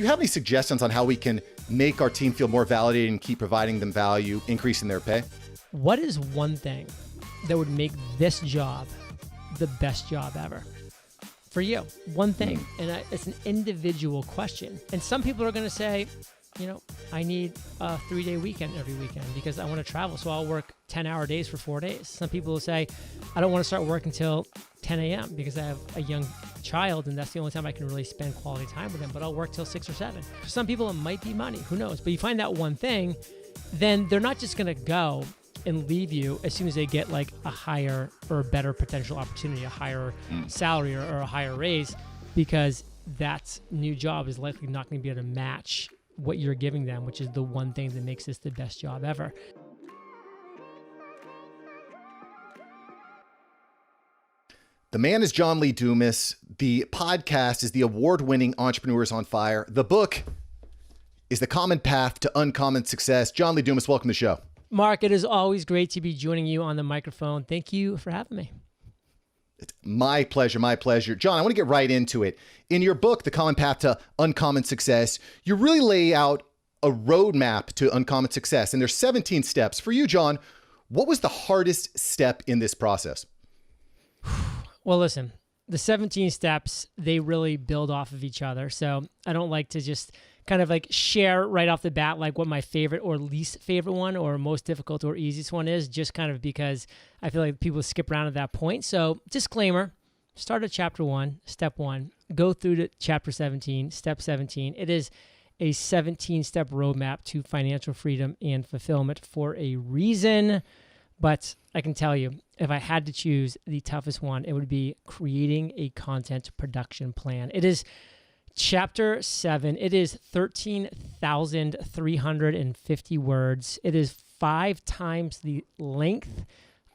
Do you have any suggestions on how we can make our team feel more validated and keep providing them value, increasing their pay? What is one thing that would make this job the best job ever? For you, one thing. And it's an individual question. And some people are going to say, I need a 3-day weekend every weekend because I want to travel. So I'll work 10-hour days for 4 days. Some people will say, I don't want to start work until 10 a.m. because I have a young child and that's the only time I can really spend quality time with them, but I'll work till 6 or 7. For some people, it might be money. Who knows? But you find that one thing, then they're not just going to go and leave you as soon as they get like a higher or a better potential opportunity, a higher salary or a higher raise, because that new job is likely not going to be able to match what you're giving them, which is the one thing that makes this the best job ever. The man is John Lee Dumas. The podcast is the award-winning Entrepreneurs on Fire. The book is The Common Path to Uncommon Success. John Lee Dumas, welcome to the show. Mark, it is always great to be joining you on the microphone. Thank you for having me. It's my pleasure, my pleasure. John, I want to get right into it. In your book, The Common Path to Uncommon Success, you really lay out a roadmap to uncommon success, and there's 17 steps. For you, John, what was the hardest step in this process? Well, listen, the 17 steps, they really build off of each other. So I don't like to just kind of like share right off the bat, like what my favorite or least favorite one or most difficult or easiest one is, just kind of because I feel like people skip around at that point. So disclaimer, start at chapter 1, step 1, go through to chapter 17, step 17. It is a 17-step roadmap to financial freedom and fulfillment for a reason. But I can tell you, if I had to choose the toughest one, it would be creating a content production plan. It is chapter 7. It is 13,350 words. It is 5 times the length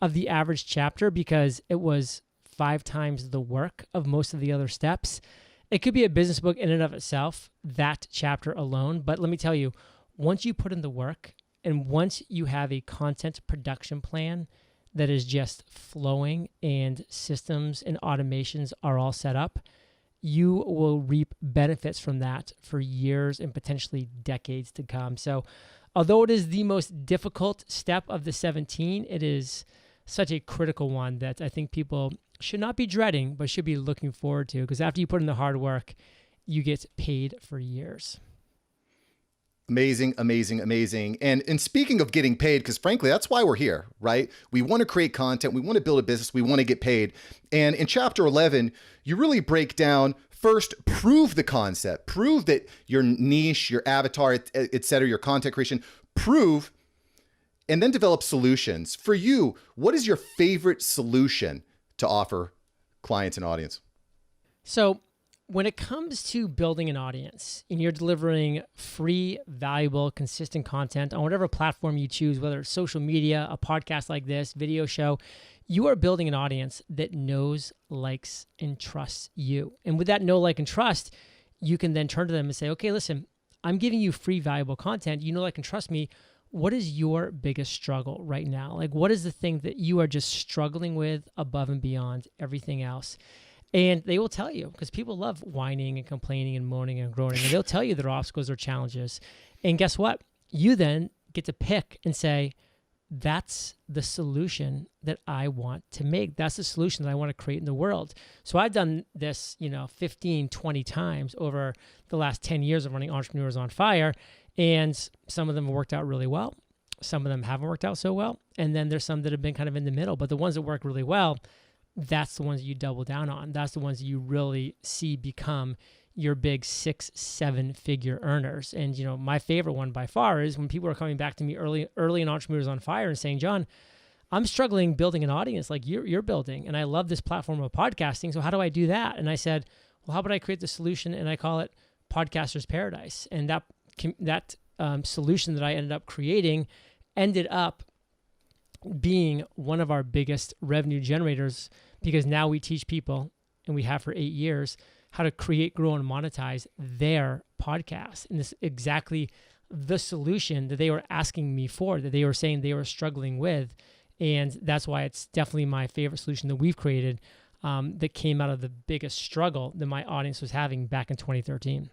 of the average chapter because it was 5 times the work of most of the other steps. It could be a business book in and of itself, that chapter alone. But let me tell you, once you put in the work and once you have a content production plan that is just flowing and systems and automations are all set up, you will reap benefits from that for years and potentially decades to come. So although it is the most difficult step of the 17, it is such a critical one that I think people should not be dreading, but should be looking forward to, because after you put in the hard work, you get paid for years. Amazing, amazing, amazing. And speaking of getting paid, because frankly, that's why we're here, right? We want to create content. We want to build a business. We want to get paid. And in chapter 11, you really break down, first, prove the concept, prove that your niche, your avatar, et cetera, your content creation, prove, and then develop solutions. For you, what is your favorite solution to offer clients and audience? So when it comes to building an audience and you're delivering free, valuable, consistent content on whatever platform you choose, whether it's social media, a podcast like this, video show, you are building an audience that knows, likes, and trusts you. And with that know, like, and trust, you can then turn to them and say, okay, listen, I'm giving you free, valuable content. You know, like, and trust me. What is your biggest struggle right now? Like, what is the thing that you are just struggling with above and beyond everything else? And they will tell you, because people love whining and complaining and moaning and groaning, and they'll tell you their obstacles or challenges. And guess what? You then get to pick and say, that's the solution that I want to make. That's the solution that I want to create in the world. So I've done this, 15, 20 times over the last 10 years of running Entrepreneurs on Fire. And some of them have worked out really well. Some of them haven't worked out so well. And then there's some that have been kind of in the middle. But the ones that work really well, that's the ones you double down on. That's the ones you really see become your big 6-7 figure earners. And, my favorite one by far is when people are coming back to me early in Entrepreneurs on Fire and saying, John, I'm struggling building an audience like you're building. And I love this platform of podcasting. So how do I do that? And I said, well, how about I create the solution and I call it Podcaster's Paradise. And that solution that I ended up creating ended up being one of our biggest revenue generators, because now we teach people, and we have for 8 years, how to create, grow, and monetize their podcast. And this is exactly the solution that they were asking me for, that they were saying they were struggling with. And that's why it's definitely my favorite solution that we've created, that came out of the biggest struggle that my audience was having back in 2013.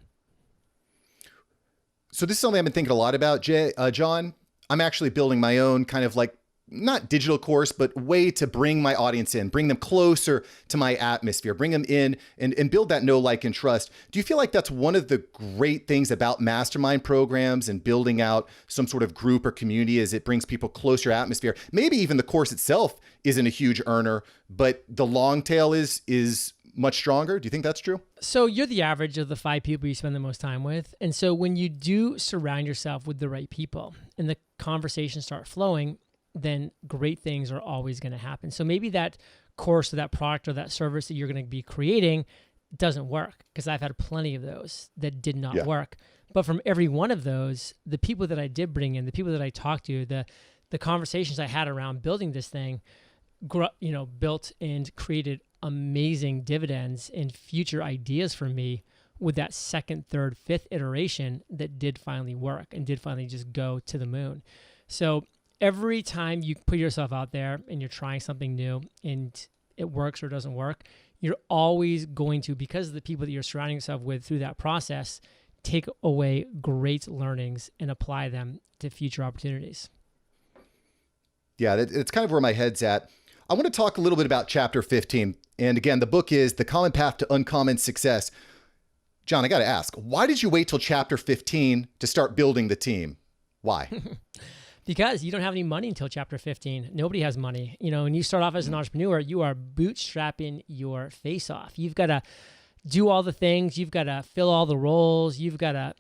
So this is something I've been thinking a lot about, John. I'm actually building my own kind of like, not digital course, but way to bring my audience in, bring them closer to my atmosphere, bring them in and build that know, like, and trust. Do you feel like that's one of the great things about mastermind programs and building out some sort of group or community is it brings people closer to atmosphere? Maybe even the course itself isn't a huge earner, but the long tail is much stronger. Do you think that's true? So you're the average of the 5 people you spend the most time with. And so when you do surround yourself with the right people and the conversations start flowing, then great things are always going to happen. So maybe that course or that product or that service that you're going to be creating doesn't work, because I've had plenty of those that did not work. But from every one of those, the people that I did bring in, the people that I talked to, the conversations I had around building this thing, built and created amazing dividends and future ideas for me with that second, third, fifth iteration that did finally work and did finally just go to the moon. So every time you put yourself out there and you're trying something new and it works or doesn't work, you're always going to, because of the people that you're surrounding yourself with through that process, take away great learnings and apply them to future opportunities. Yeah, it's kind of where my head's at. I want to talk a little bit about chapter 15. And again, the book is The Common Path to Uncommon Success. John, I got to ask, why did you wait till chapter 15 to start building the team? Why? Because you don't have any money until chapter 15. Nobody has money. When you start off as an entrepreneur, you are bootstrapping your face off. You've got to do all the things. You've got to fill all the roles. You've got to,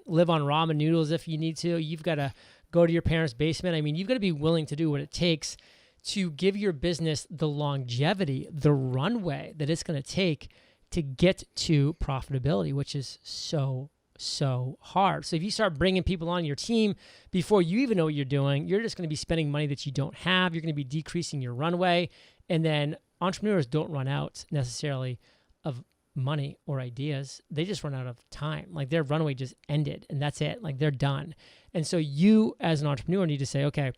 live on ramen noodles if you need to. You've got to go to your parents' basement. I mean, you've got to be willing to do what it takes to give your business the longevity, the runway that it's going to take to get to profitability, which is so hard. So if you start bringing people on your team before you even know what you're doing, you're just going to be spending money that you don't have. You're going to be decreasing your runway. And then entrepreneurs don't run out necessarily of money or ideas. They just run out of time. Like their runway just ended and that's it. Like they're done. And so you as an entrepreneur need to say, okay,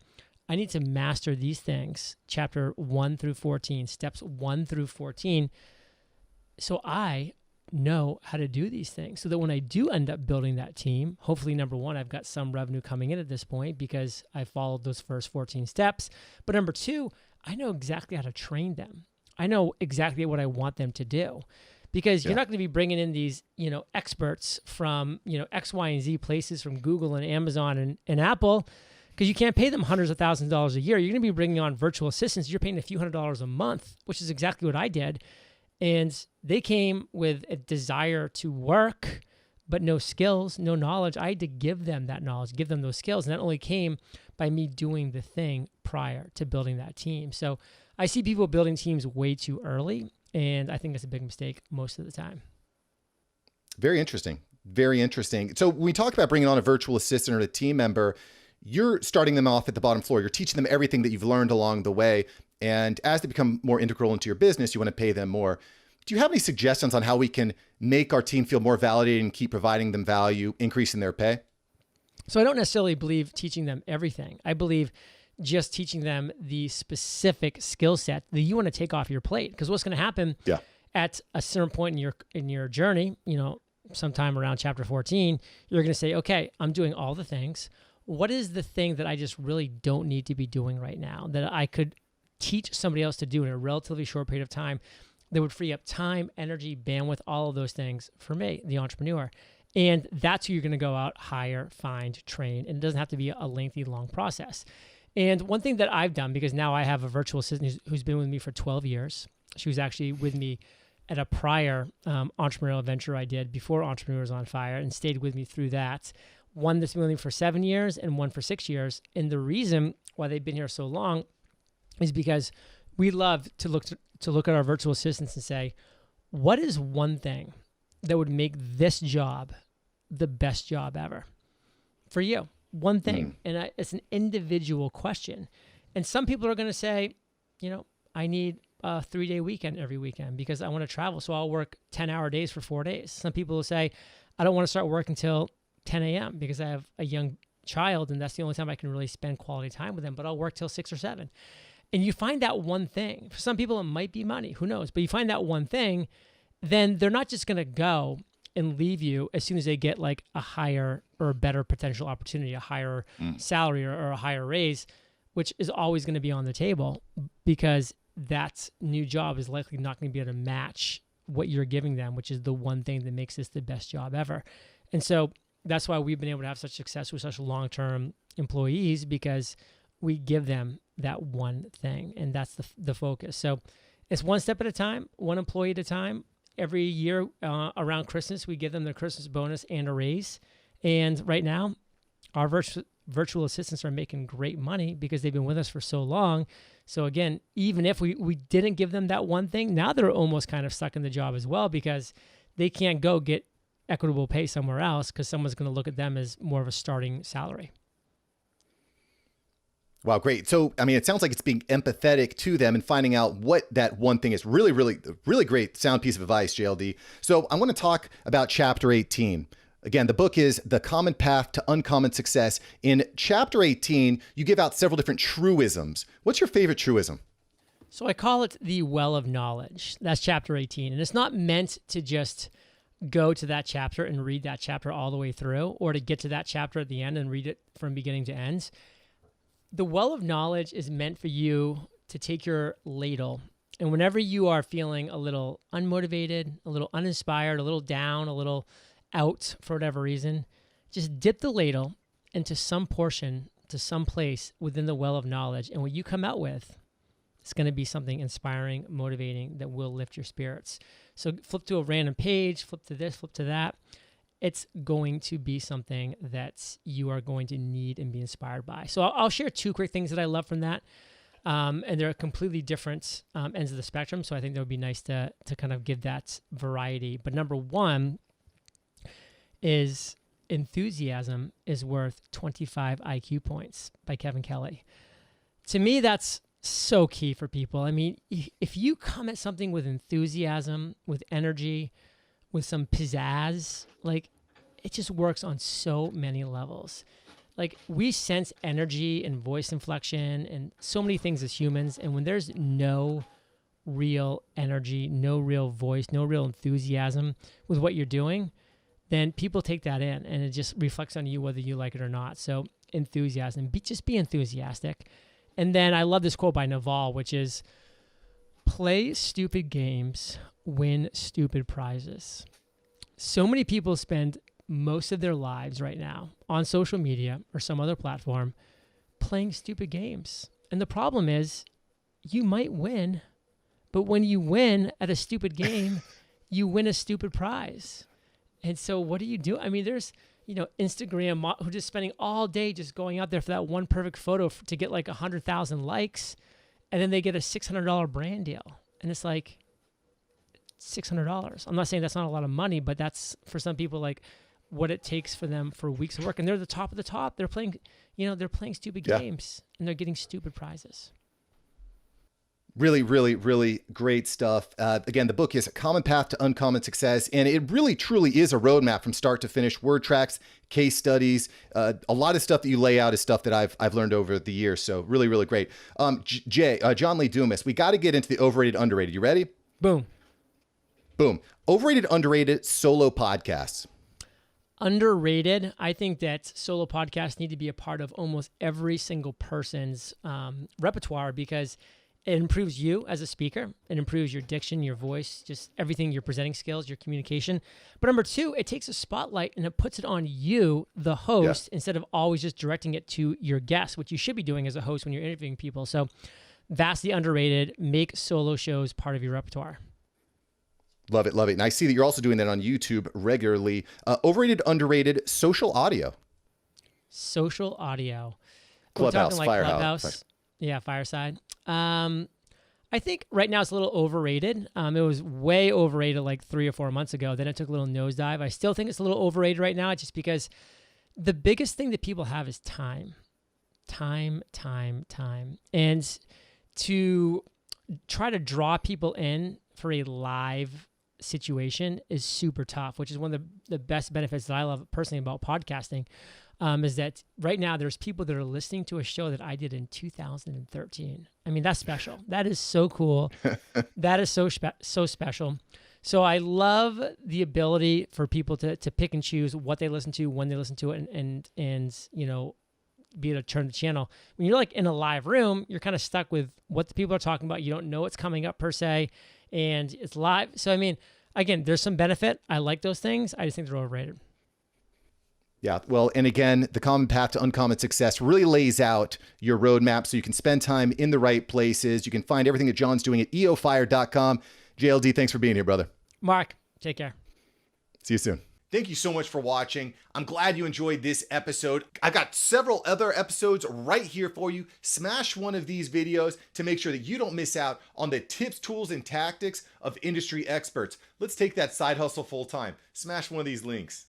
I need to master these things, chapter 1 through 14, steps 1 through 14, so I know how to do these things, so that when I do end up building that team, hopefully, number one, I've got some revenue coming in at this point because I followed those first 14 steps. But number two, I know exactly how to train them. I know exactly what I want them to do, because you're not going to be bringing in these, experts from, X, Y, and Z places from Google and Amazon and Apple, because you can't pay them hundreds of thousands of dollars a year. You're going to be bringing on virtual assistants. You're paying a few $100s a month, which is exactly what I did. And they came with a desire to work, but no skills, no knowledge. I had to give them that knowledge, give them those skills. And that only came by me doing the thing prior to building that team. So I see people building teams way too early, and I think that's a big mistake most of the time. Very interesting. Very interesting. So when we talk about bringing on a virtual assistant or a team member, you're starting them off at the bottom floor. You're teaching them everything that you've learned along the way. And as they become more integral into your business, you want to pay them more. Do you have any suggestions on how we can make our team feel more validated and keep providing them value, increasing their pay? So I don't necessarily believe teaching them everything. I believe just teaching them the specific skill set that you want to take off your plate. Because what's going to happen at a certain point in your journey, sometime around chapter 14, you're going to say, okay, I'm doing all the things. What is the thing that I just really don't need to be doing right now that I could teach somebody else to do in a relatively short period of time that would free up time, energy, bandwidth, all of those things for me, the entrepreneur? And that's who you're going to go out, hire, find, train. And it doesn't have to be a lengthy, long process. And one thing that I've done, because now I have a virtual assistant who's been with me for 12 years. She was actually with me at a prior entrepreneurial venture I did before Entrepreneurs on Fire, and stayed with me through that. One that's been with me for 7 years and one for 6 years. And the reason why they've been here so long is because we love to look at our virtual assistants and say, what is one thing that would make this job the best job ever for you? One thing. And it's an individual question. And some people are going to say, I need a 3-day weekend every weekend because I want to travel. So I'll work 10-hour days for 4 days. Some people will say, I don't want to start work until 10 a.m. because I have a young child and that's the only time I can really spend quality time with them, but I'll work till 6 or 7. And you find that one thing. For some people, it might be money. Who knows? But you find that one thing, then they're not just going to go and leave you as soon as they get like a higher or a better potential opportunity, a higher salary or a higher raise, which is always going to be on the table because that new job is likely not going to be able to match what you're giving them, which is the one thing that makes this the best job ever. And so that's why we've been able to have such success with such long-term employees, because we give them that one thing, and that's the focus. So it's one step at a time, one employee at a time. Every year around Christmas, we give them their Christmas bonus and a raise. And right now, our virtual assistants are making great money because they've been with us for so long. So again, even if we didn't give them that one thing, now they're almost kind of stuck in the job as well, because they can't go get equitable pay somewhere else because someone's going to look at them as more of a starting salary. Wow, great. So, I mean, it sounds like it's being empathetic to them and finding out what that one thing is. Really, really, really great sound piece of advice, JLD. So I want to talk about chapter 18. Again, the book is The Common Path to Uncommon Success. In chapter 18, you give out several different truisms. What's your favorite truism? So I call it the well of knowledge. That's chapter 18. And it's not meant to just go to that chapter and read that chapter all the way through, or to get to that chapter at the end and read it from beginning to end. The well of knowledge is meant for you to take your ladle, and whenever you are feeling a little unmotivated, a little uninspired, a little down, a little out for whatever reason, just dip the ladle into some portion, to some place within the well of knowledge, and what you come out with is going to be something inspiring, motivating, that will lift your spirits. So flip to a random page, flip to this, flip to that. It's going to be something that you are going to need and be inspired by. So I'll share two quick things that I love from that. And they're completely different ends of the spectrum. So I think that would be nice to kind of give that variety. But number one is enthusiasm is worth 25 IQ points by Kevin Kelly. To me, that's so key for people. I mean, if you come at something with enthusiasm, with energy, with some pizzazz, like, it just works on so many levels. Like, we sense energy and voice inflection and so many things as humans. And when there's no real energy, no real voice, no real enthusiasm with what you're doing, then people take that in and it just reflects on you whether you like it or not. So enthusiasm, just be enthusiastic. And then I love this quote by Naval, which is, play stupid games, win stupid prizes. So many people spend most of their lives right now on social media or some other platform playing stupid games. And the problem is, you might win, but when you win at a stupid game, you win a stupid prize. And so what do you do? I mean, there's, Instagram who just spending all day just going out there for that one perfect photo to get like 100,000 likes, and then they get a $600 brand deal. And it's like $600. I'm not saying that's not a lot of money, but that's for some people like what it takes for them for weeks of work. And they're the top of the top. They're playing, they're playing stupid games and they're getting stupid prizes. Really, really, really great stuff. Again, the book is A Common Path to Uncommon Success, and it really, truly is a roadmap from start to finish. Word tracks, case studies, a lot of stuff that you lay out is stuff that I've learned over the years. So really, really great. John Lee Dumas, we got to get into the overrated, underrated. You ready? Boom. Overrated, underrated solo podcasts. Underrated. I think that solo podcasts need to be a part of almost every single person's repertoire, because it improves you as a speaker. It improves your diction, your voice, just everything, your presenting skills, your communication. But number two, it takes a spotlight and it puts it on you, the host, instead of always just directing it to your guests, which you should be doing as a host when you're interviewing people. So vastly underrated. Make solo shows part of your repertoire. Love it, love it. And I see that you're also doing that on YouTube regularly. Overrated, underrated social audio. Social audio. Clubhouse, like Firehouse. Yeah, Fireside. I think right now it's a little overrated. It was way overrated like 3 or 4 months ago. Then it took a little nosedive. I still think it's a little overrated right now, just because the biggest thing that people have is time. Time. And to try to draw people in for a live situation is super tough, which is one of the best benefits that I love personally about podcasting. Is that right now there's people that are listening to a show that I did in 2013. I mean, that's special. That is so cool. That is so special. So I love the ability for people to pick and choose what they listen to, when they listen to it, and be able to turn the channel. When you're like in a live room, you're kind of stuck with what the people are talking about. You don't know what's coming up per se, and it's live. So I mean, again, there's some benefit. I like those things. I just think they're overrated. Yeah, well, and again, the Common Path to Uncommon Success really lays out your roadmap so you can spend time in the right places. You can find everything that John's doing at eofire.com. JLD, thanks for being here, brother. Mark, take care. See you soon. Thank you so much for watching. I'm glad you enjoyed this episode. I've got several other episodes right here for you. Smash one of these videos to make sure that you don't miss out on the tips, tools, and tactics of industry experts. Let's take that side hustle full time. Smash one of these links.